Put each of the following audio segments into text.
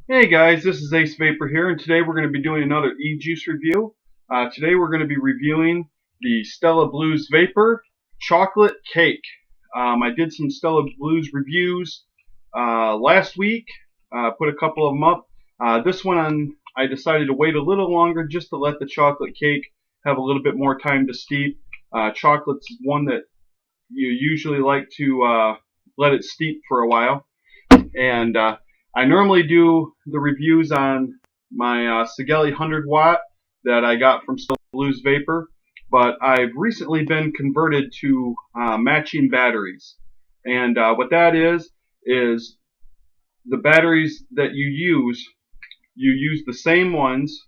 Hey guys, this is Ace Vapor here, and today we're going to be doing another e-juice review. Today we're going to be reviewing the Stella Blues Vapor Chocolate Cake. I did some Stella Blues reviews last week, put a couple of them up. This one I decided to wait a little longer just to let the chocolate cake have a little bit more time to steep. Chocolate's one that you usually like to let it steep for a while. And I normally do the reviews on my Sigelli 100 watt that I got from Stella Blues Vapor, but I've recently been converted to matching batteries. And what that is the batteries that you use the same ones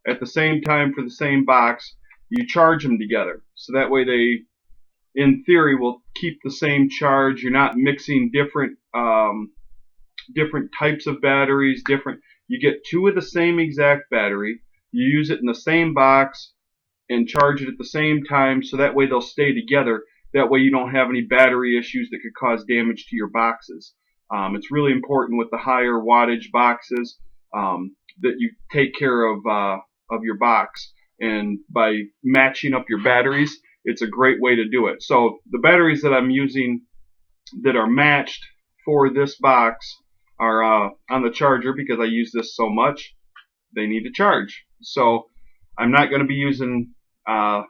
at the same time for the same box. You charge them together, so that way they, in theory, will keep the same charge. You're not mixing different types of batteries, you get two of the same exact battery, you use it in the same box and charge it at the same time, so that way they'll stay together. That way you don't have any battery issues that could cause damage to your boxes. It's really important with the higher wattage boxes that you take care of your box, and by matching up your batteries, it's a great way to do it. So the batteries that I'm using that are matched for this box are on the charger, because I use this so much they need to charge. So I'm not going to be using the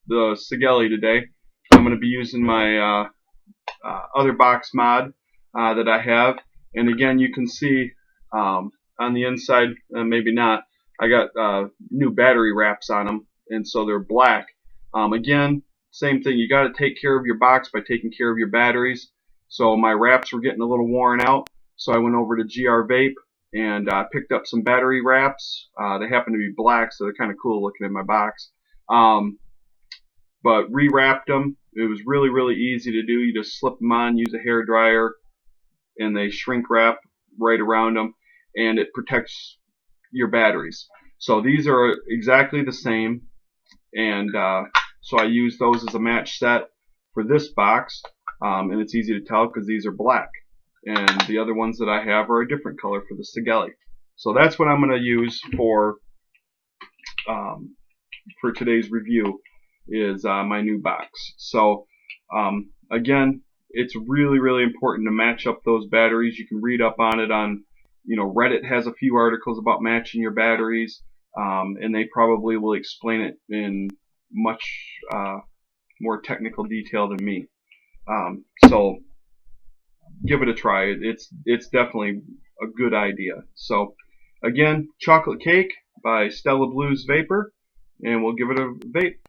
Sigelli today. I'm going to be using my other box mod that I have. And again, you can see on the inside, maybe not, I got new battery wraps on them, and so they're black. Again, same thing, you got to take care of your box by taking care of your batteries. So my wraps were getting a little worn out, so I went over to GR Vape and picked up some battery wraps. They happen to be black, so they're kind of cool looking in my box. But rewrapped them. It was really, really easy to do. You just slip them on, use a hair dryer, and they shrink wrap right around them, and it protects your batteries. So these are exactly the same, and so I use those as a match set for this box, and it's easy to tell because these are black, and the other ones that I have are a different color for the Sigelli. So that's what I'm going to use for today's review, is my new box. So again, it's really, really important to match up those batteries. You can read up on it on, Reddit has a few articles about matching your batteries, and they probably will explain it in much more technical detail than me. So give it a try. It's definitely a good idea. So again, Chocolate Cake by Stella Blues Vapor, and we'll give it a vape.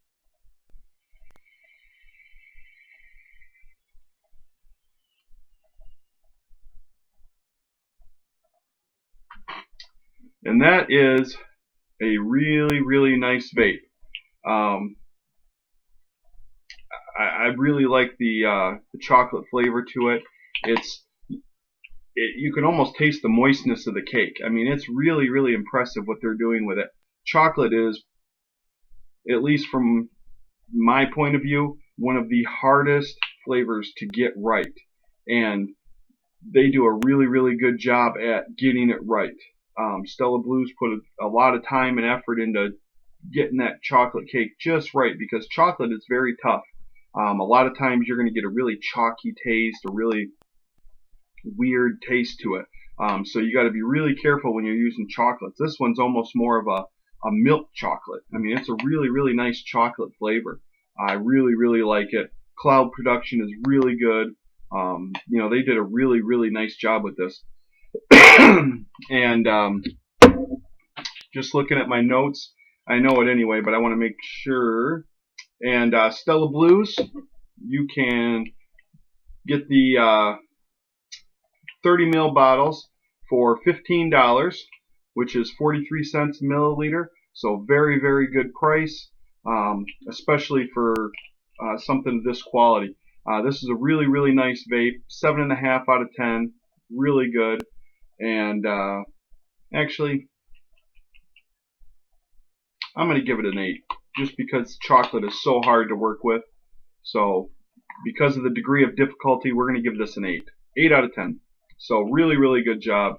And that is a really, really nice vape. I really like the chocolate flavor to it. You can almost taste the moistness of the cake. I mean, it's really, really impressive what they're doing with it. Chocolate is, at least from my point of view, one of the hardest flavors to get right, and they do a really, really good job at getting it right. Stella Blues put a lot of time and effort into getting that chocolate cake just right, because chocolate is very tough. A lot of times you're going to get a really chalky taste, a really weird taste to it. So you got to be really careful when you're using chocolates. This one's almost more of a milk chocolate. I mean, it's a really, really nice chocolate flavor. I really, really like it. Cloud production is really good. They did a really, really nice job with this. And just looking at my notes, I know it anyway, but I want to make sure. And Stella Blues, you can get the 30 ml bottles for $15, which is 43 cents a milliliter. So very, very good price, especially for something of this quality. This is a really, really nice vape. 7.5 out of 10. Really good. And actually, I'm going to give it an 8, just because chocolate is so hard to work with. So because of the degree of difficulty, we're going to give this an 8. 8 out of 10. So really, really good job.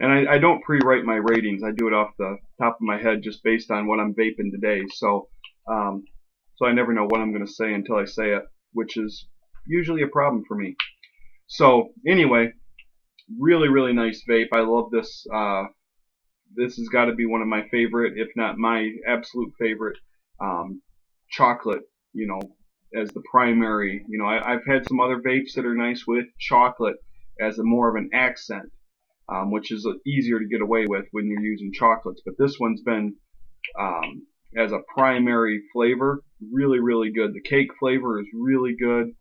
And I don't pre-write my ratings. I do it off the top of my head just based on what I'm vaping today. Um, so I never know what I'm going to say until I say it, which is usually a problem for me. So anyway, really, really nice vape. I love this. This has got to be one of my favorite, if not my absolute favorite, chocolate, you know, as the primary. You know, I've had some other vapes that are nice with chocolate as a more of an accent, which is easier to get away with when you're using chocolates. But this one's been, as a primary flavor, really, really good. The cake flavor is really good.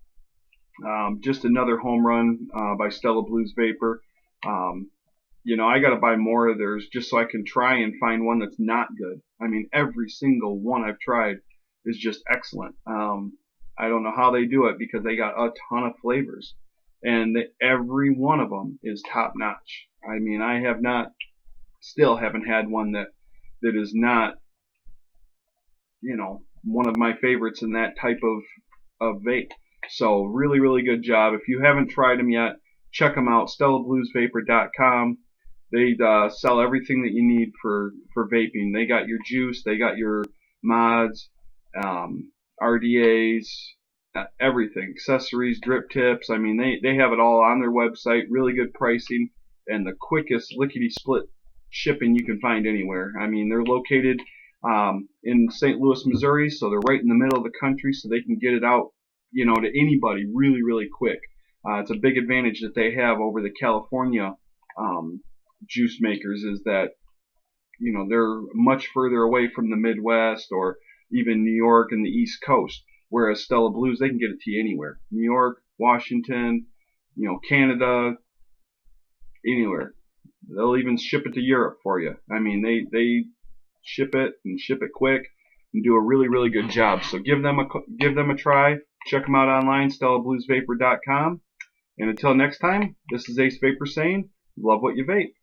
Just another home run by Stella Blues Vapor. You know, I got to buy more of theirs just so I can try and find one that's not good. I mean, every single one I've tried is just excellent. I don't know how they do it because they got a ton of flavors, and every one of them is top notch. I mean, I have not, still haven't had one that is not, you know, one of my favorites in that type of vape. So really, really good job. If you haven't tried them yet, check them out. StellaBluesVapor.com. They sell everything that you need for vaping. They got your juice, they got your mods, RDAs, everything, accessories, drip tips. I mean, they have it all on their website. Really good pricing and the quickest lickety split shipping you can find anywhere. I mean, they're located in St. Louis, Missouri, so they're right in the middle of the country, so they can get it out, you know, to anybody really, really quick. It's a big advantage that they have over the California juice makers, is that, you know, they're much further away from the Midwest or even New York and the East Coast, whereas Stella Blues, they can get it to you anywhere. New York, Washington, you know, Canada, anywhere. They'll even ship it to Europe for you. I mean, they ship it and ship it quick and do a really, really good job. So give them a try. Check them out online, StellaBluesVapor.com. And until next time, this is Ace Vapor saying, love what you vape.